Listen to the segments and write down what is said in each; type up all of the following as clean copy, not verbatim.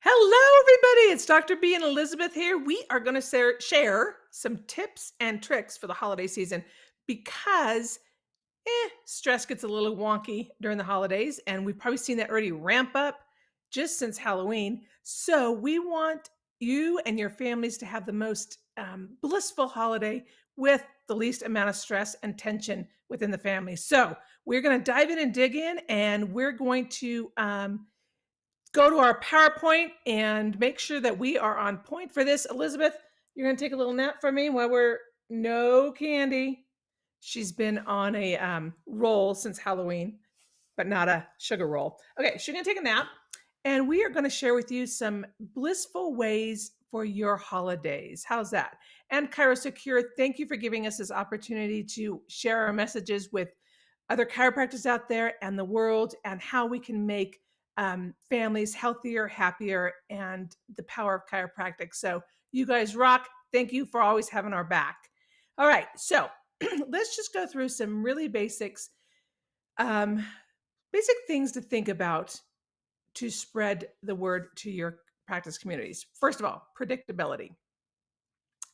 Hello, everybody. It's Dr. B and Elizabeth here. We are going to share some tips and tricks for the holiday season because stress gets a little wonky during the holidays, and we've probably seen that already ramp up just since Halloween. So, we want you and your families to have the most blissful holiday with the least amount of stress and tension within the family. So, we're going to dive in and dig in, and we're going to go to our PowerPoint and make sure that we are on point for this. Elizabeth, you're going to take a little nap for me while we're no candy. She's been on a roll since Halloween, but not a sugar roll. Okay, she's going to take a nap, and we are going to share with you some blissful ways for your holidays. How's that? And Chiro Secure, thank you for giving us this opportunity to share our messages with other chiropractors out there and the world, and how we can make families healthier, happier, and the power of chiropractic. So, you guys rock. Thank you for always having our back. All right, so let's just go through some really um, basic things to think about to spread the word to your practice communities. First of all, predictability.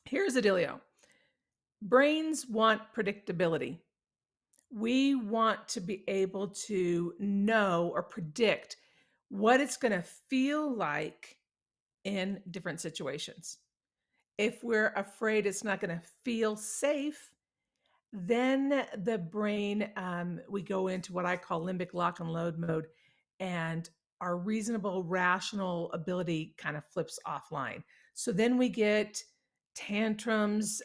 Here's the dealio: brains want predictability. We want to be able to know or predict what it's going to feel like in different situations. If we're afraid it's not going to feel safe, then the brain, we go into what I call limbic lock and load mode, and our reasonable, rational ability kind of flips offline. So then we get tantrums,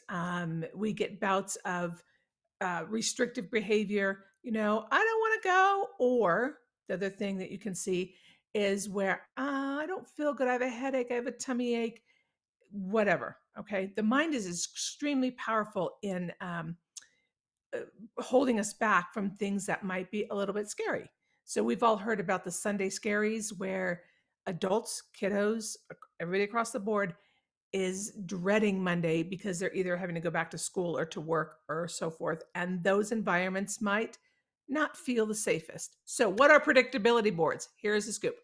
we get bouts of restrictive behavior. I don't want to go. Or the other thing that you can see is where I don't feel good. I have a headache. I have a tummy ache, whatever. Okay. The mind is extremely powerful in uh, holding us back from things that might be a little bit scary. So we've all heard about the Sunday scaries where adults, kiddos, everybody across the board is dreading Monday because they're either having to go back to school or to work or so forth. And those environments might not feel the safest. So, what are predictability boards? Here's the scoop.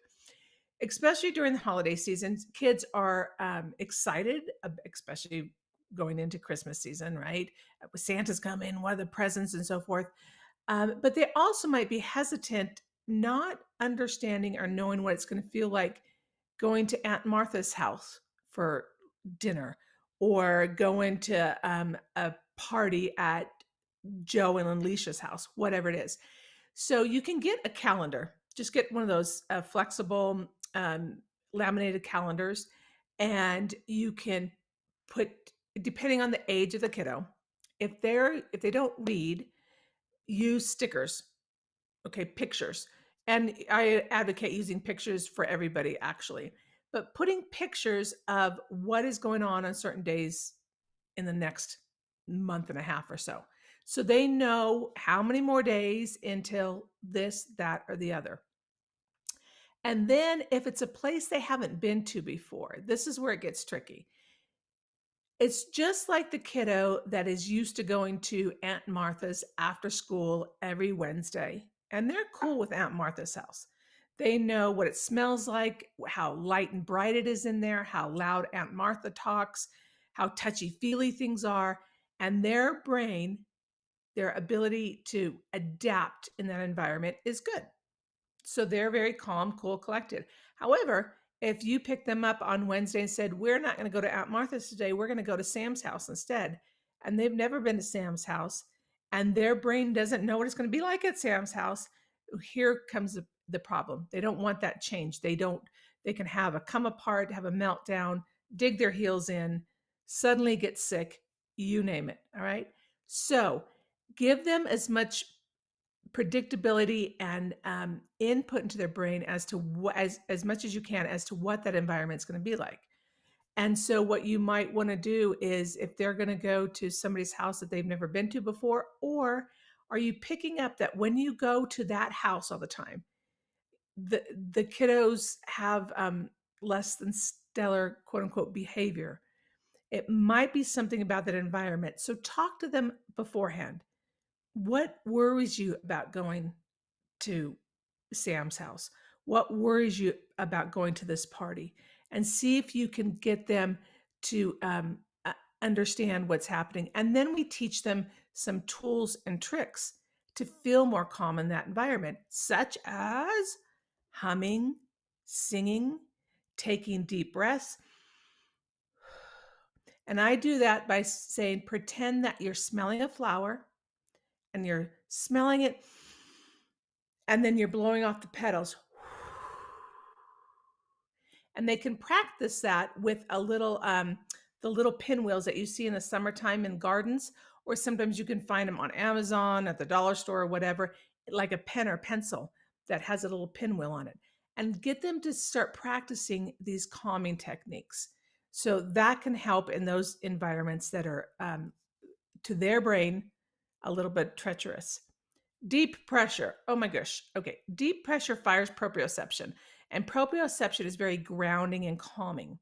Especially during the holiday seasons, kids are excited, especially going into Christmas season, right? Santa's coming, what are the presents, and so forth. But they also might be hesitant, not understanding or knowing what it's going to feel like going to Aunt Martha's house for dinner, or going to a party at Joe and Alicia's house, whatever it is. So you can get a calendar. Just get one of those flexible laminated calendars, and you can put, depending on the age of the kiddo, if they don't read, use stickers. Okay, pictures. And I advocate using pictures for everybody, actually. But putting pictures of what is going on certain days in the next month and a half or so. So they know how many more days until this, that, or the other. And then if it's a place they haven't been to before, this is where it gets tricky. It's just like the kiddo that is used to going to Aunt Martha's after school every Wednesday, and they're cool with Aunt Martha's house. They know what it smells like, how light and bright it is in there, how loud Aunt Martha talks, how touchy feely things are, and their brain, their ability to adapt in that environment is good. So they're very calm, cool, collected. However, if you pick them up on Wednesday and said, "We're not going to go to Aunt Martha's today, we're going to go to Sam's house instead," and they've never been to Sam's house, and their brain doesn't know what it's going to be like at Sam's house, here comes the problem. They don't want that change. They can have a come apart, have a meltdown, dig their heels in, suddenly get sick, you name it. All right. So give them as much predictability and input into their brain as to as much as you can as to what that environment is going to be like. And so what you might want to do is, if they're going to go to somebody's house that they've never been to before, or are you picking up that when you go to that house all the time, the kiddos have less than stellar quote unquote behavior? It might be something about that environment. So talk to them beforehand. What worries you about going to Sam's house? What worries you about going to this party? And see if you can get them to understand what's happening. And then we teach them some tools and tricks to feel more calm in that environment, such as humming, singing, taking deep breaths. And I do that by saying, pretend that you're smelling a flower and you're smelling it, and then you're blowing off the petals. And they can practice that with the little pinwheels that you see in the summertime in gardens, or sometimes you can find them on Amazon at the dollar store or whatever, like a pen or pencil that has a little pinwheel on it, and get them to start practicing these calming techniques. So that can help in those environments that are to their brain a little bit treacherous. Deep pressure. Oh my gosh. Okay. Deep pressure fires proprioception, and proprioception is very grounding and calming.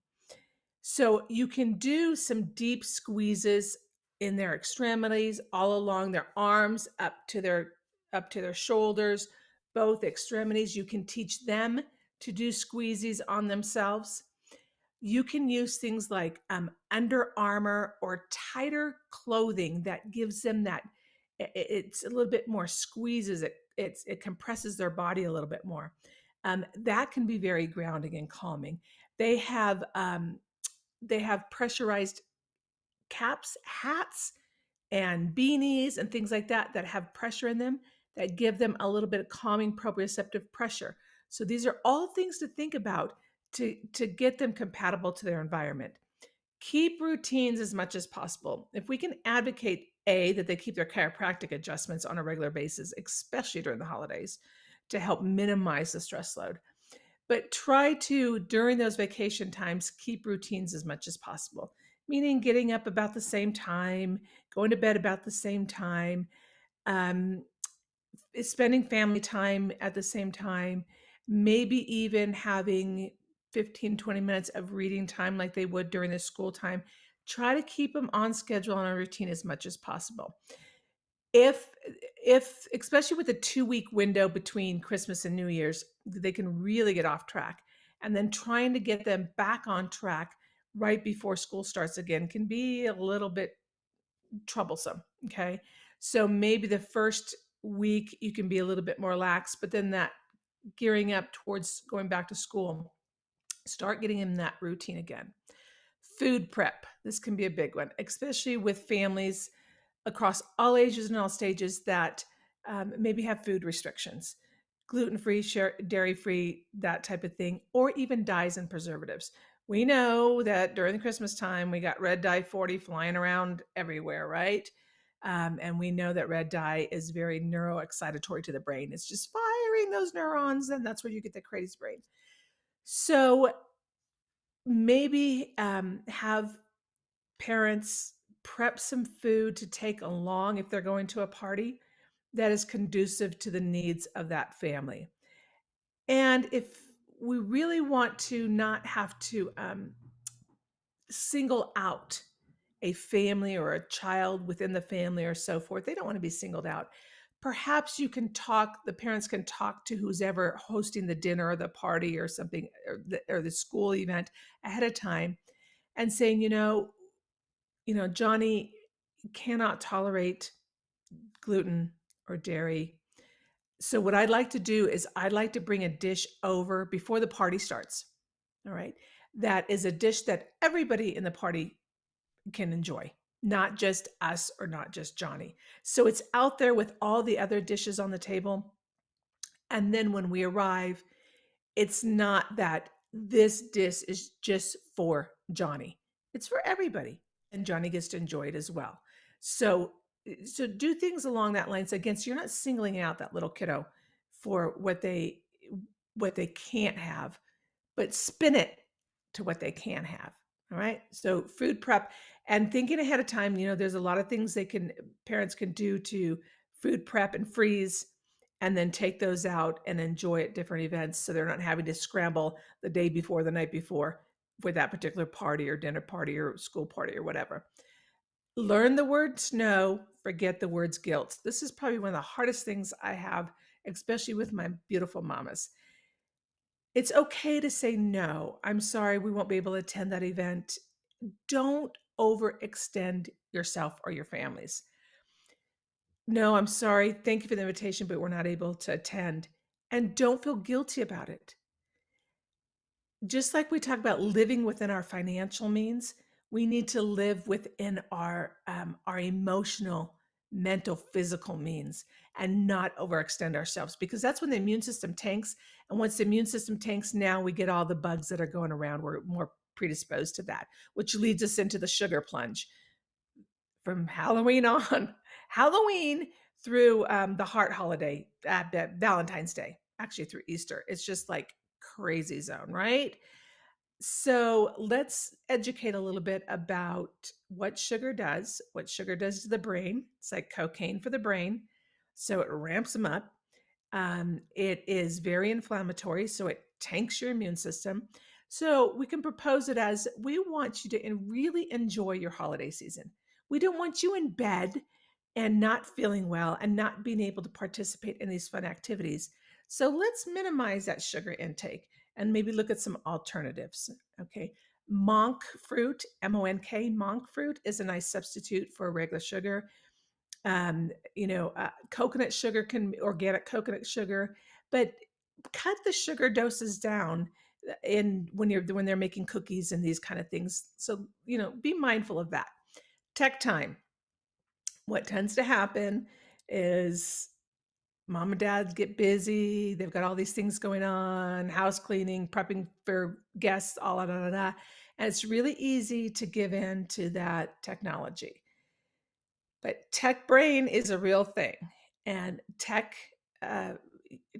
So you can do some deep squeezes in their extremities, all along their arms, up to their shoulders, both extremities. You can teach them to do squeezes on themselves. You can use things like Under Armour or tighter clothing that gives them that. It's a little bit more squeezes. It compresses their body a little bit more. That can be very grounding and calming. They have pressurized caps, hats, and beanies and things like that that have pressure in them that give them a little bit of calming proprioceptive pressure. So these are all things to think about to get them compatible to their environment. Keep routines as much as possible. If we can advocate that they keep their chiropractic adjustments on a regular basis, especially during the holidays, to help minimize the stress load. But try to, during those vacation times, keep routines as much as possible, meaning getting up about the same time, going to bed about the same time, um, spending family time at the same time, maybe even having 15, 20 minutes of reading time like they would during the school time. Try to keep them on schedule and on a routine as much as possible. If if especially with a 2-week window between Christmas and New Year's, they can really get off track. And then trying to get them back on track right before school starts again can be a little bit troublesome. Okay. So maybe the first week you can be a little bit more lax, but then that gearing up towards going back to school, start getting in that routine again. Food prep. This can be a big one, especially with families across all ages and all stages that maybe have food restrictions, gluten free, dairy free, that type of thing, or even dyes and preservatives. We know that during the Christmas time, we got red dye 40 flying around everywhere, right? And we know that red dye is very neuroexcitatory to the brain. It's just firing those neurons, and that's where you get the crazy brain. So maybe have parents prep some food to take along if they're going to a party that is conducive to the needs of that family. And if we really want to not have to single out a family or a child within the family or so forth, they don't want to be singled out. Perhaps the parents can talk to who's ever hosting the dinner or the party or something, or the school event ahead of time, and saying, Johnny cannot tolerate gluten or dairy. So what I'd like to do is I'd like to bring a dish over before the party starts. All right. That is a dish that everybody in the party can enjoy, not just us or not just Johnny. So it's out there with all the other dishes on the table. And then when we arrive, it's not that this dish is just for Johnny. It's for everybody, and Johnny gets to enjoy it as well. So so do things along that line. So again, so you're not singling out that little kiddo for what they can't have, but spin it to what they can have. All right. So food prep and thinking ahead of time, there's a lot of things parents can do to food prep and freeze and then take those out and enjoy at different events so they're not having to scramble the day before, the night before for that particular party or dinner party or school party or whatever. Learn the words no, forget the words guilt. This is probably one of the hardest things I have, especially with my beautiful mamas. It's okay to say, "No, I'm sorry, we won't be able to attend that event." Don't overextend yourself or your families. "No, I'm sorry. Thank you for the invitation, but we're not able to attend." And don't feel guilty about it. Just like we talk about living within our financial means, we need to live within our emotional, mental, physical means and not overextend ourselves because that's when the immune system tanks. And once the immune system tanks, now we get all the bugs that are going around. We're more predisposed to that, which leads us into the sugar plunge from Halloween on. Halloween through the heart holiday, Valentine's Day, actually through Easter. It's just like crazy zone, right? So let's educate a little bit about what sugar does to the brain. It's like cocaine for the brain. So it ramps them up. It is very inflammatory, so it tanks your immune system. So we can propose it as we want you to really enjoy your holiday season. We don't want you in bed and not feeling well and not being able to participate in these fun activities. So let's minimize that sugar intake and maybe look at some alternatives. Okay. Monk fruit, MONK, monk fruit is a nice substitute for regular sugar. Coconut sugar can organic coconut sugar, but cut the sugar doses down in when they're making cookies and these kind of things. So, be mindful of that. Tech time. What tends to happen is mom and dad get busy. They've got all these things going on, house cleaning, prepping for guests, all da, da, da, da. And it's really easy to give in to that technology. But tech brain is a real thing, and uh,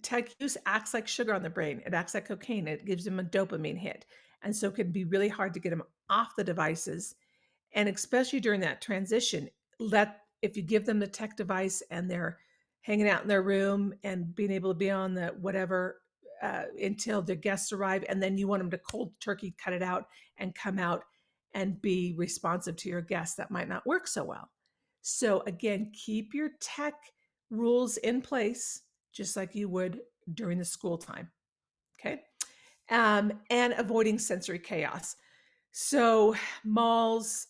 tech use acts like sugar on the brain. It acts like cocaine. It gives them a dopamine hit, and so it can be really hard to get them off the devices. And especially during that transition, let if you give them the tech device and they're hanging out in their room and being able to be on the whatever until the guests arrive, and then you want them to cold turkey cut it out and come out and be responsive to your guests, that might not work so well. So again, keep your tech rules in place just like you would during the school time. Okay. And avoiding sensory chaos. So malls,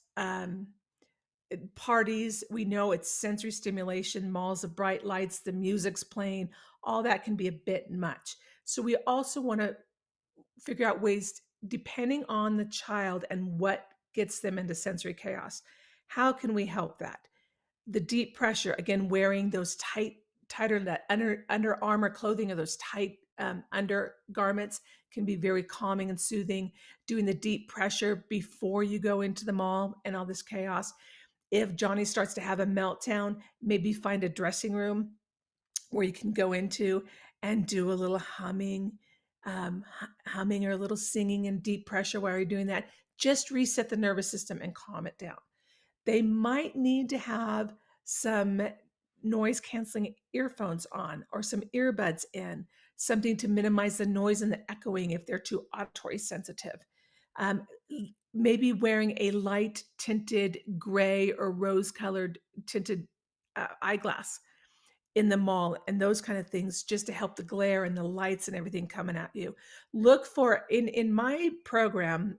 parties, we know it's sensory stimulation, malls of bright lights, the music's playing, all that can be a bit much. So we also want to figure out ways, depending on the child and what gets them into sensory chaos. How can we help that? The deep pressure, again, wearing those tighter that under armor clothing or those tight undergarments can be very calming and soothing. Doing the deep pressure before you go into the mall and all this chaos. If Johnny starts to have a meltdown, maybe find a dressing room where you can go into and do a little humming or a little singing in deep pressure while you're doing that. Just reset the nervous system and calm it down. They might need to have some noise canceling earphones on or some earbuds in, something to minimize the noise and the echoing if they're too auditory sensitive. Um, Maybe wearing a light tinted gray or rose colored tinted eyeglass in the mall and those kind of things just to help the glare and the lights and everything coming at you. Look for in my program,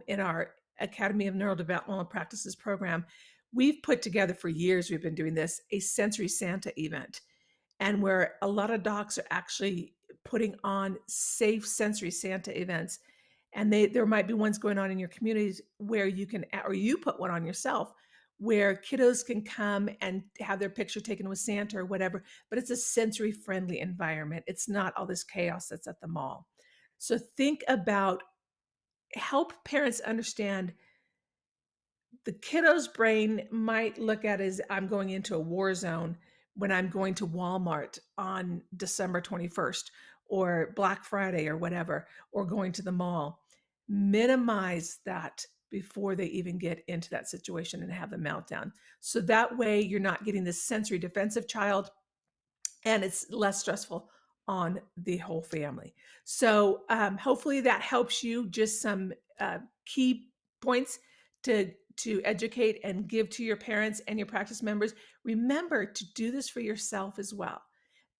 in our Academy of Neurodevelopmental Practices program, we've put together for years, we've been doing this, a sensory Santa event, and where a lot of docs are actually putting on safe sensory Santa events. And there might be ones going on in your communities where you can, or you put one on yourself, where kiddos can come and have their picture taken with Santa or whatever, but it's a sensory friendly environment. It's not all this chaos that's at the mall. So think about, help parents understand the kiddo's brain might look at it as I'm going into a war zone when I'm going to Walmart on December 21st or Black Friday or whatever, or going to the mall. Minimize that before they even get into that situation and have a meltdown. So that way you're not getting this sensory defensive child and it's less stressful on the whole family. So hopefully that helps you. Just some key points to educate and give to your parents and your practice members. Remember to do this for yourself as well.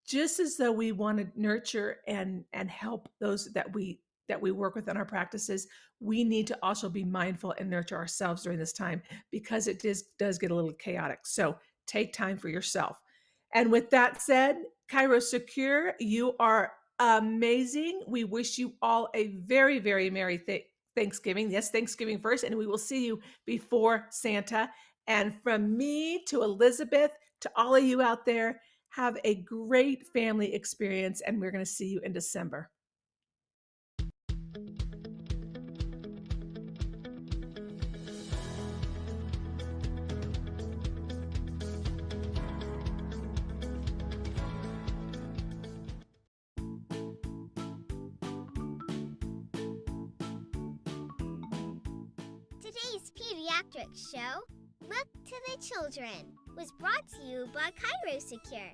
just as though we want to nurture and help those that we work with in our practices, we need to also be mindful and nurture ourselves during this time because it does get a little chaotic. So take time for yourself. And with that said, Cairo Secure, you are amazing. We wish you all a very, very Merry Thanksgiving. Yes, Thanksgiving first, and we will see you before Santa. And from me to Elizabeth, to all of you out there, have a great family experience, and we're going to see you in December. Today's pediatric show, Look to the Children, was brought to you by Cairo Secure.